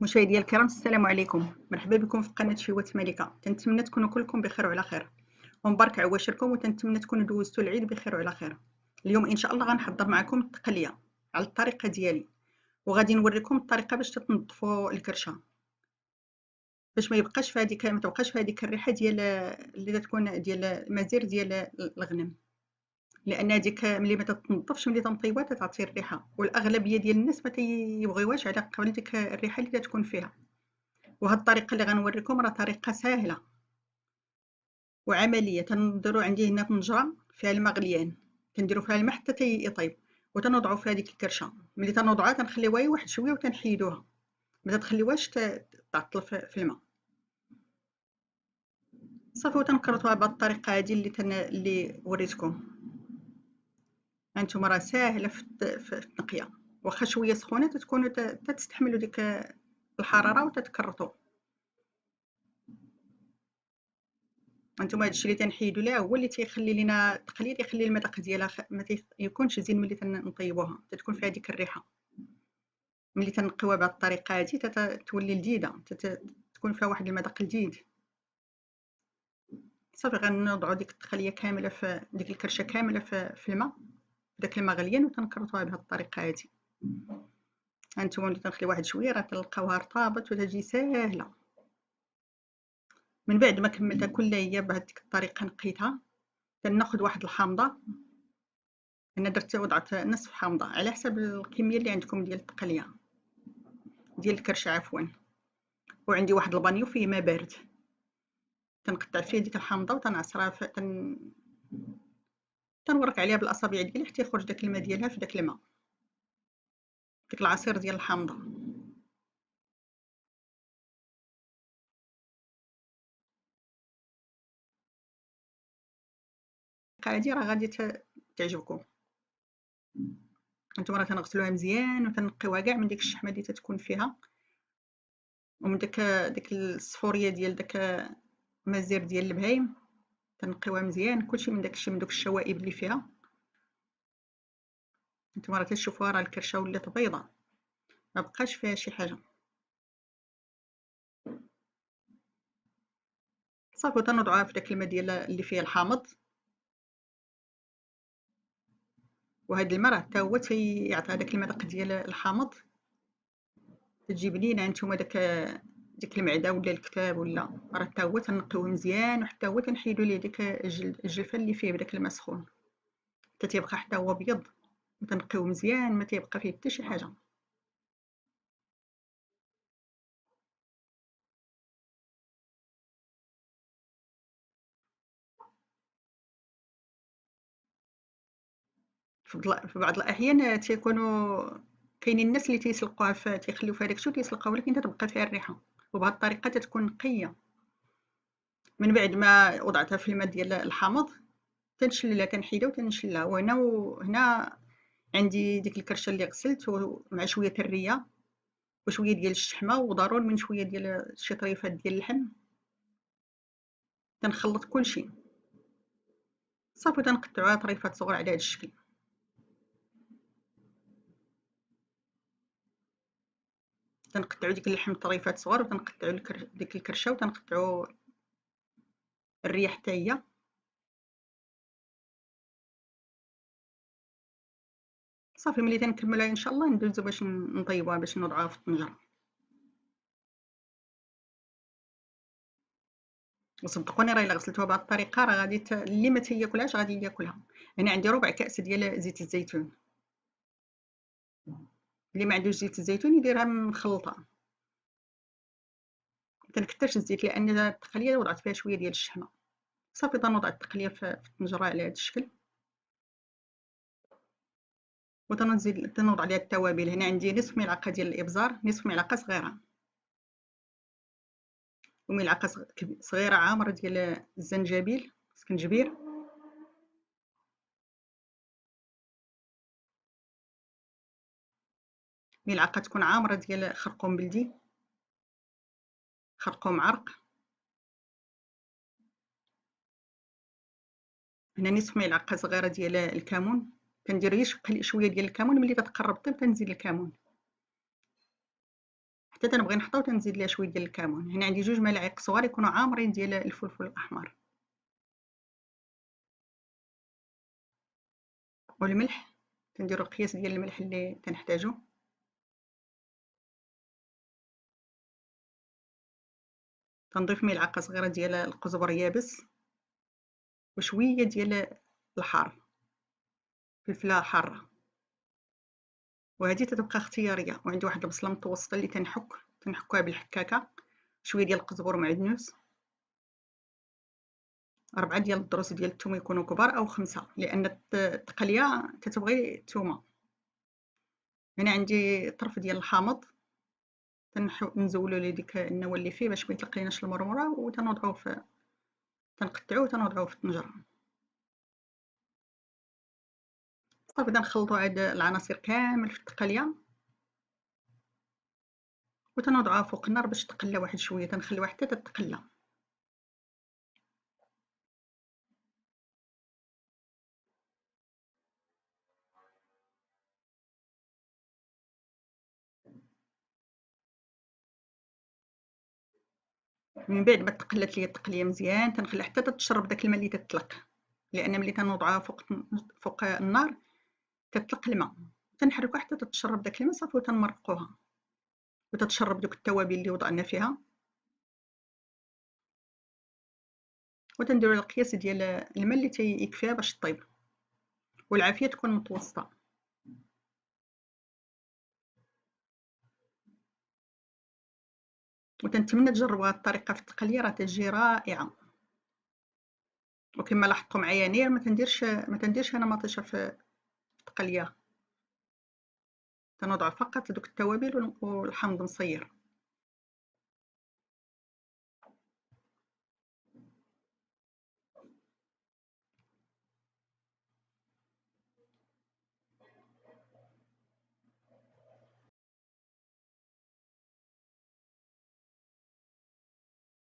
مشاهدينا الكرام، السلام عليكم. مرحبا بكم في قناه شيوات ملكه. تنتمنى تكونوا كلكم بخير وعلى خير، ومبارك عواشركم، وتنتمنى تكونوا دوزتوا العيد بخير وعلى خير. اليوم ان شاء الله غنحضر معكم التقليه على الطريقه ديالي، وغادي نوريكم الطريقه باش تنظفوا الكرشه، باش ما تبقاش في هذيك الريحه ديال اللي تكون ديال مزير ديال الغنم، لان هذيك ملي ما تتنظفش ملي تنطيبها تعطي الريحه، والاغلبيه ديال الناس ما تيبغيوهاش على قبل ديك الريحه اللي تكون فيها. وهاد الطريقه اللي غنوريكم راه طريقه سهله وعمليه. تنديروا عندي هنا طنجره فيها الماء غليان، كنديروا فيها الماء حتى يطيب، وتنوضعوا فيها ديك الكرشه. ملي تنوضعوها تنخليوها واحد شويه وتنحيدوها، ما تخليوهاش تعطل في الماء صافي. وتنكرطوها بهاد الطريقه هادي اللي وريتكم. هانتوما راه ساهله في التنقيه، واخا شويه سخونه تتكونوا تستحملوا ديك الحراره وتتكرطوا. هانتوما هادشي اللي تنحيدو ليه هو اللي تيخلي لينا التقليه، تيخلي المذاق ديالها ما تيكونش زين ملي تنطيبوها، تتكون فيها ديك الريحه. ملي تنقيوها بهاد الطريقه هادي تولي لذيذه، تكون فيها واحد المذاق لذيذ. صافي غنوضعوا ديك التقليه كامله في ديك الكرشه كامله في الماء، داك الماء غليان، وتنكرطوها بهاد الطريقه هادي. هانتوما ملي تنخلي واحد شويه راه تلقاوها رطابت وتجي ساهله. من بعد ما كملتها كلها هي بهذيك الطريقه نقيتها، تناخذ واحد الحامضه. انا وضعت نصف حامضه على حسب الكميه اللي عندكم ديال التقليه ديال الكرشه عفوا. وعندي واحد البانيو فيه ماء بارد، تنقطع فيه ديك الحامضه وتنعصرها تنورك عليها بالاصابع ديالي حتى يخرج داك الماء ديالها في داك الماء، داك العصير ديال الحامضه. هادي راه غادي تعجبكم. انتم راه تنغسلوها مزيان وتنقيوها كاع من ديك الشحمه اللي تتكون فيها، ومن داك الصفوريه ديال داك مزير ديال البهايم. تنقيوها مزيان كلشي من داك الشيء، من دوك الشوائب اللي فيها. نتوما راه كتشوفوها راه الكرشه ولات بيضاء، ما بقاش فيها شي حاجه. صافي تنوضعوها في داك الماء ديال اللي فيه الحامض، وهاد الماء راه حتى هو تيعطي داك المذاق ديال الحامض، تجي بنينه. نتوما ديك المعده ولا الكتاب ولا راه حتى هو تنقيوه مزيان، وحتى هو تنحيدو ليه ديك الجلفه اللي فيه بداك الماء سخون حتى تيبقى حتى هو ابيض، وتنقيوه مزيان ما تيبقى فيه حتى شي حاجه. في بعض الاحيان تيكونوا كاينين الناس اللي تيسلقوها تيخليو فيها داكشي وتيسلقوها، ولكن تتبقى فيها الريحه. وبهذه الطريقه تتكون نقيه. من بعد ما وضعتها في الماء ديال الحامض تنشللها، كنحيدها وتنشلها. وهنا عندي ديك الكرشه اللي غسلت مع شويه الريه وشويه ديال الشحمه، وضروري من شويه ديال شي طريفات ديال اللحم. تنخلط كلشي صافي، تنقطعوها طريفات صغار على هذا الشكل. تنقطعوا ديك اللحم طريفات صغار، وتنقطعوا ديك الكرشه، وتنقطعوا الريه حتى هي. صافي ملي تنكملها ان شاء الله ندوزو باش نطيبوها، باش نوضعوها في الطنجره. وصدقوني راه الا غسلتوها بهذه الطريقه راه غادي اللي ما تياكلهاش غادي ياكلها. انا عندي ربع كاس ديال زيت الزيتون، اللي ما عندوش زيت الزيتون يديرها مخلطه. ما تنكثرش الزيت لان التقليه وضعت فيها شويه ديال الشحمه. صافي تنوضع التقليه في الطنجره على هذا الشكل، وتنزيد تنوضع عليها التوابل. هنا عندي نصف ملعقه ديال الابزار، نصف ملعقه صغيره، وملعقه صغيره عامره ديال الزنجبيل سكنجبير، ملعقه تكون عامره ديال خرقوم بلدي، خرقوم عرق. هنا نصف ملعقه صغيره ديال الكمون، كندير غير شويه ديال الكمون. ملي تتقرب طيب تنزيد الكمون حتى تنبغي نحطها وتنزيد ليها شويه ديال الكمون. هنا عندي 2 ملاعق صغار يكونوا عامرين ديال الفلفل الاحمر والملح. تنديروا القياس ديال الملح اللي تنحتاجو. تنضيف ملعقه صغيره ديال القزبر يابس وشويه ديال الحار، فلفله حاره، وهذه تتبقى اختياريه. وعندي واحد البصله متوسطه اللي تنحكوها بالحكاكه، شويه ديال القزبر ومعدنوس، 4 ديال الضروس ديال الثوم يكونوا كبار او 5 لان التقليه تتبغي الثومه. هنا عندي طرف ديال الحامض نزولو ليه ديك النواه اللي فيه باش ما يطلقليناش المرمره، وتنوضعوه تنقطعوه وتنوضعوه في الطنجره. صافي بدا نخلطوا هاد العناصر كامل في التقليه وتنوضعوها فوق النار باش تقلى واحد شويه، تنخليوها حتى تتقلى. من بعد ما تقلات ليا التقليه مزيان تنخليها حتى تتشرب داك الماء اللي تتطلق، لان ملي تنوضعوها فوق النار تطلق الماء. تنحركوها حتى تتشرب داك الماء صافي وتنمرقوها وتتشرب دوك التوابل اللي وضعنا فيها. وتنديروا القياس ديال الماء اللي تيكفيها باش طيب، والعافيه تكون متوسطه. وتنتمنى تجربوا هاد الطريقه في التقليه، راه تجي رائعه. وكما لاحظتوا معايا انايا ما تنديرش انا مطيشه في التقليه، تنوضع فقط دوك التوابل والحامض مصير.